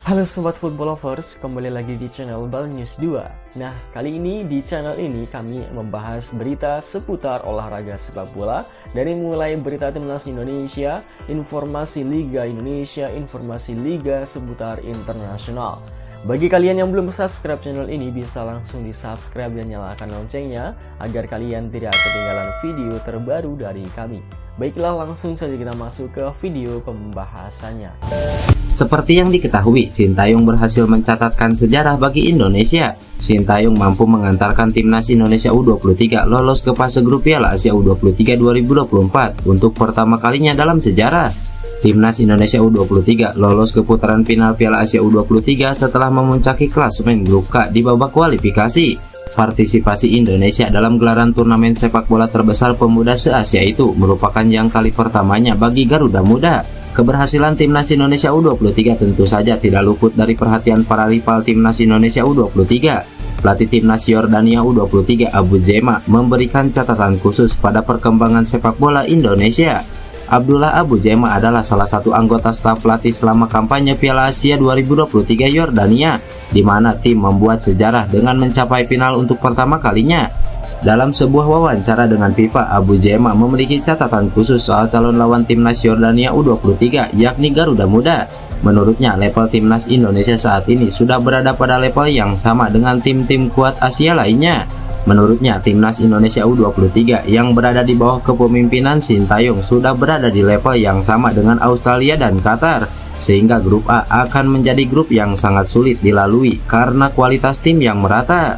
Halo Sobat Football Lovers, kembali lagi di channel Bal News 2. Nah, kali ini di channel ini kami membahas berita seputar olahraga sepak bola. Dari mulai berita timnas Indonesia, informasi Liga Indonesia, informasi Liga seputar internasional. Bagi kalian yang belum subscribe channel ini, bisa langsung di subscribe dan nyalakan loncengnya agar kalian tidak ketinggalan video terbaru dari kami. Baiklah, langsung saja kita masuk ke video pembahasannya. Seperti yang diketahui, Sintayong berhasil mencatatkan sejarah bagi Indonesia. Sintayong mampu mengantarkan timnas Indonesia U23 lolos ke fase grup Piala Asia U23 2024 untuk pertama kalinya dalam sejarah. Timnas Indonesia U23 lolos ke putaran final Piala Asia U23 setelah memuncaki klasemen grup K di babak kualifikasi. Partisipasi Indonesia dalam gelaran turnamen sepak bola terbesar pemuda se-Asia itu merupakan yang kali pertamanya bagi Garuda Muda. Keberhasilan timnas Indonesia U23 tentu saja tidak luput dari perhatian para rival timnas Indonesia U23. Pelatih timnas Yordania U23 Abu Zema memberikan catatan khusus pada perkembangan sepak bola Indonesia. Abdullah Abu Zema adalah salah satu anggota staf pelatih selama kampanye Piala Asia 2023 Yordania, di mana tim membuat sejarah dengan mencapai final untuk pertama kalinya. Dalam sebuah wawancara dengan FIFA, Abu Zema memiliki catatan khusus soal calon lawan timnas Yordania U23, yakni Garuda Muda. Menurutnya, level timnas Indonesia saat ini sudah berada pada level yang sama dengan tim-tim kuat Asia lainnya. Menurutnya, timnas Indonesia U23 yang berada di bawah kepemimpinan Sintayong sudah berada di level yang sama dengan Australia dan Qatar, sehingga grup A akan menjadi grup yang sangat sulit dilalui karena kualitas tim yang merata.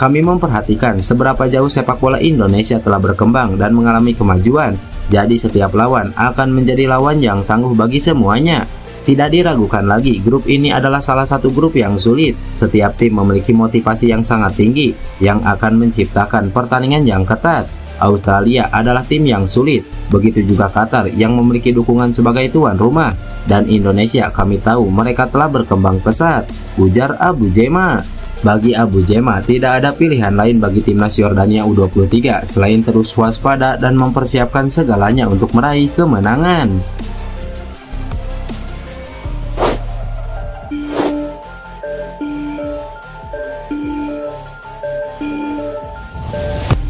Kami memperhatikan seberapa jauh sepak bola Indonesia telah berkembang dan mengalami kemajuan, jadi setiap lawan akan menjadi lawan yang tangguh bagi semuanya. Tidak diragukan lagi, grup ini adalah salah satu grup yang sulit. Setiap tim memiliki motivasi yang sangat tinggi yang akan menciptakan pertandingan yang ketat. Australia adalah tim yang sulit, begitu juga Qatar yang memiliki dukungan sebagai tuan rumah. Dan Indonesia, kami tahu mereka telah berkembang pesat, ujar Abu Zema. Bagi Abu Zema, tidak ada pilihan lain bagi timnas Yordania U23 selain terus waspada dan mempersiapkan segalanya untuk meraih kemenangan.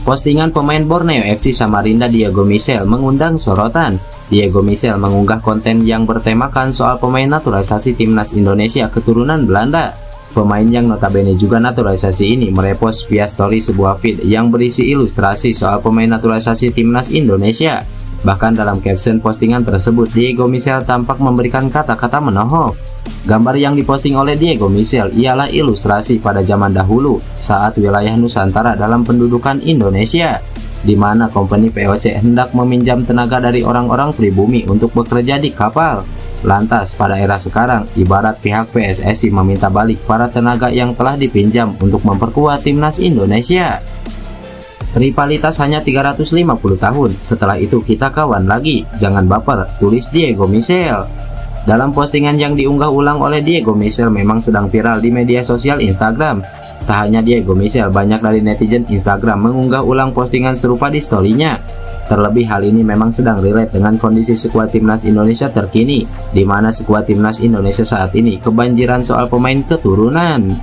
Postingan pemain Borneo FC Samarinda Diego Michel mengundang sorotan. Diego Michel mengunggah konten yang bertemakan soal pemain naturalisasi timnas Indonesia keturunan Belanda. Pemain yang notabene juga naturalisasi ini merepost via story sebuah feed yang berisi ilustrasi soal pemain naturalisasi timnas Indonesia. Bahkan dalam caption postingan tersebut, Diego Michel tampak memberikan kata-kata menohok. Gambar yang diposting oleh Diego Michel ialah ilustrasi pada zaman dahulu saat wilayah Nusantara dalam pendudukan Indonesia, di mana company VOC hendak meminjam tenaga dari orang-orang pribumi untuk bekerja di kapal. Lantas pada era sekarang, ibarat pihak PSSI meminta balik para tenaga yang telah dipinjam untuk memperkuat timnas Indonesia. Rivalitas hanya 350 tahun, setelah itu kita kawan lagi, jangan baper, tulis Diego Michel. Dalam postingan yang diunggah ulang oleh Diego Michel memang sedang viral di media sosial Instagram. Tak hanya Diego Michel, banyak dari netizen Instagram mengunggah ulang postingan serupa di story-nya. Terlebih hal ini memang sedang relate dengan kondisi skuad timnas Indonesia terkini, di mana skuad timnas Indonesia saat ini kebanjiran soal pemain keturunan.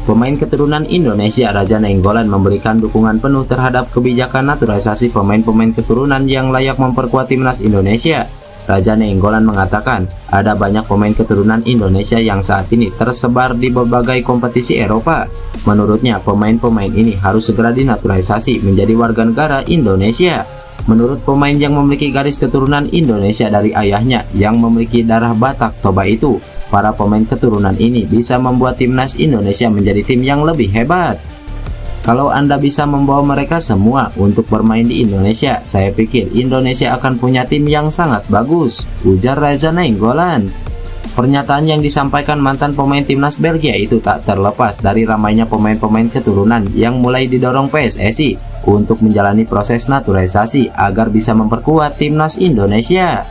Pemain keturunan Indonesia Raja Nainggolan memberikan dukungan penuh terhadap kebijakan naturalisasi pemain-pemain keturunan yang layak memperkuat timnas Indonesia. Raja Nainggolan mengatakan, ada banyak pemain keturunan Indonesia yang saat ini tersebar di berbagai kompetisi Eropa. Menurutnya, pemain-pemain ini harus segera dinaturalisasi menjadi warga negara Indonesia. Menurut pemain yang memiliki garis keturunan Indonesia dari ayahnya yang memiliki darah Batak Toba itu, para pemain keturunan ini bisa membuat timnas Indonesia menjadi tim yang lebih hebat. Kalau Anda bisa membawa mereka semua untuk bermain di Indonesia, saya pikir Indonesia akan punya tim yang sangat bagus, ujar Raja Nainggolan. Pernyataan yang disampaikan mantan pemain timnas Belgia itu tak terlepas dari ramainya pemain-pemain keturunan yang mulai didorong PSSI untuk menjalani proses naturalisasi agar bisa memperkuat timnas Indonesia.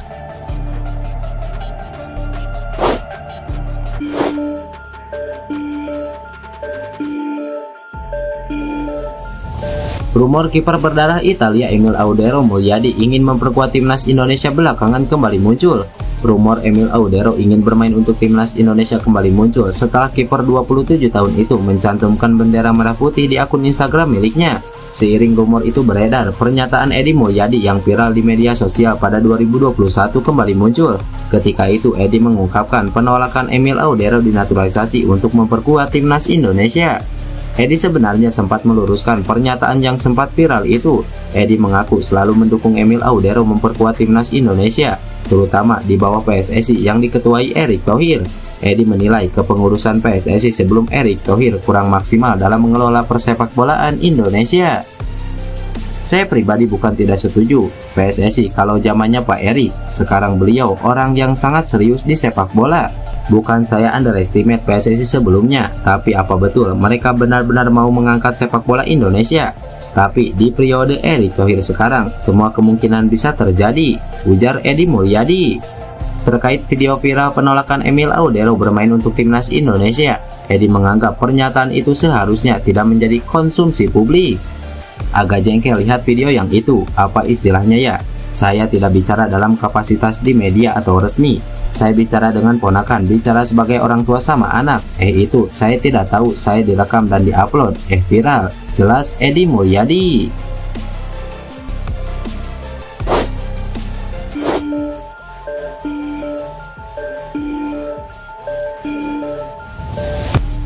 Rumor kiper berdarah Italia Emil Audero Mulyadi ingin memperkuat timnas Indonesia belakangan kembali muncul. Rumor Emil Audero ingin bermain untuk timnas Indonesia kembali muncul setelah kiper 27 tahun itu mencantumkan bendera merah putih di akun Instagram miliknya. Seiring rumor itu beredar, pernyataan Edi Mulyadi yang viral di media sosial pada 2021 kembali muncul. Ketika itu, Edi mengungkapkan penolakan Emil Audero dinaturalisasi untuk memperkuat timnas Indonesia. Edi sebenarnya sempat meluruskan pernyataan yang sempat viral itu. Edi mengaku selalu mendukung Emil Audero memperkuat timnas Indonesia, terutama di bawah PSSI yang diketuai Erick Thohir. Edi menilai kepengurusan PSSI sebelum Erick Thohir kurang maksimal dalam mengelola persepakbolaan Indonesia. Saya pribadi bukan tidak setuju PSSI kalau zamannya Pak Erick. Sekarang beliau orang yang sangat serius di sepak bola. Bukan saya underestimate PSSI sebelumnya, tapi apa betul mereka benar-benar mau mengangkat sepak bola Indonesia? Tapi di periode Erick Thohir sekarang, semua kemungkinan bisa terjadi, ujar Edi Mulyadi. Terkait video viral penolakan Emil Audero bermain untuk timnas Indonesia, Edi menganggap pernyataan itu seharusnya tidak menjadi konsumsi publik. Agak jengkel lihat video yang itu, apa istilahnya ya? Saya tidak bicara dalam kapasitas di media atau resmi. Saya bicara dengan ponakan, bicara sebagai orang tua sama anak. Itu saya tidak tahu, saya direkam dan diupload. Viral, jelas Edi Mulyadi.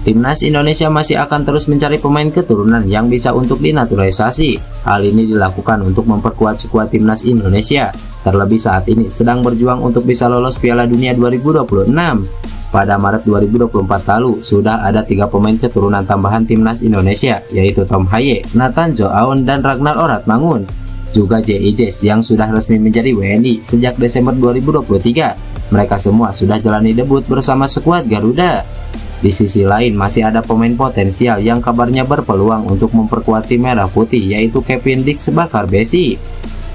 Timnas Indonesia masih akan terus mencari pemain keturunan yang bisa untuk dinaturalisasi. Hal ini dilakukan untuk memperkuat skuad timnas Indonesia, terlebih saat ini sedang berjuang untuk bisa lolos Piala Dunia 2026. Pada Maret 2024 lalu, sudah ada 3 pemain keturunan tambahan timnas Indonesia, yaitu Tom Haye, Nathan Joaon, dan Ragnar Oratmangun. Juga JIJs yang sudah resmi menjadi WNI sejak Desember 2023. Mereka semua sudah jalani debut bersama skuad Garuda. Di sisi lain, masih ada pemain potensial yang kabarnya berpeluang untuk memperkuat tim merah putih, yaitu Kevin Dix Bakar Besi.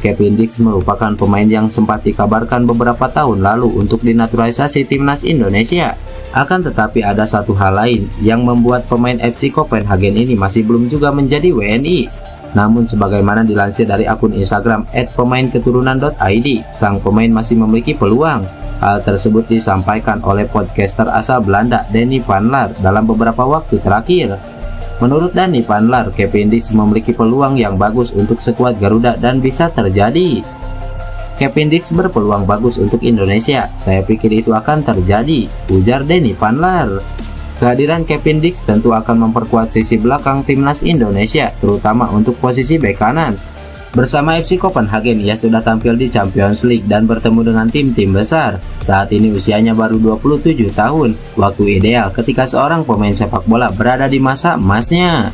Kevin Dix merupakan pemain yang sempat dikabarkan beberapa tahun lalu untuk dinaturalisasi timnas Indonesia. Akan tetapi ada satu hal lain yang membuat pemain FC Copenhagen ini masih belum juga menjadi WNI. Namun sebagaimana dilansir dari akun Instagram @pemainketurunan.id, sang pemain masih memiliki peluang. Hal tersebut disampaikan oleh podcaster asal Belanda Danny van Laar dalam beberapa waktu terakhir. Menurut Danny van Laar, Kevin Dix memiliki peluang yang bagus untuk skuad Garuda dan bisa terjadi. Kevin Dix berpeluang bagus untuk Indonesia, saya pikir itu akan terjadi, ujar Danny van Laar. Kehadiran Kevin Dix tentu akan memperkuat sisi belakang timnas Indonesia, terutama untuk posisi bek kanan. Bersama FC Copenhagen, ia sudah tampil di Champions League dan bertemu dengan tim-tim besar. Saat ini usianya baru 27 tahun, waktu ideal ketika seorang pemain sepak bola berada di masa emasnya.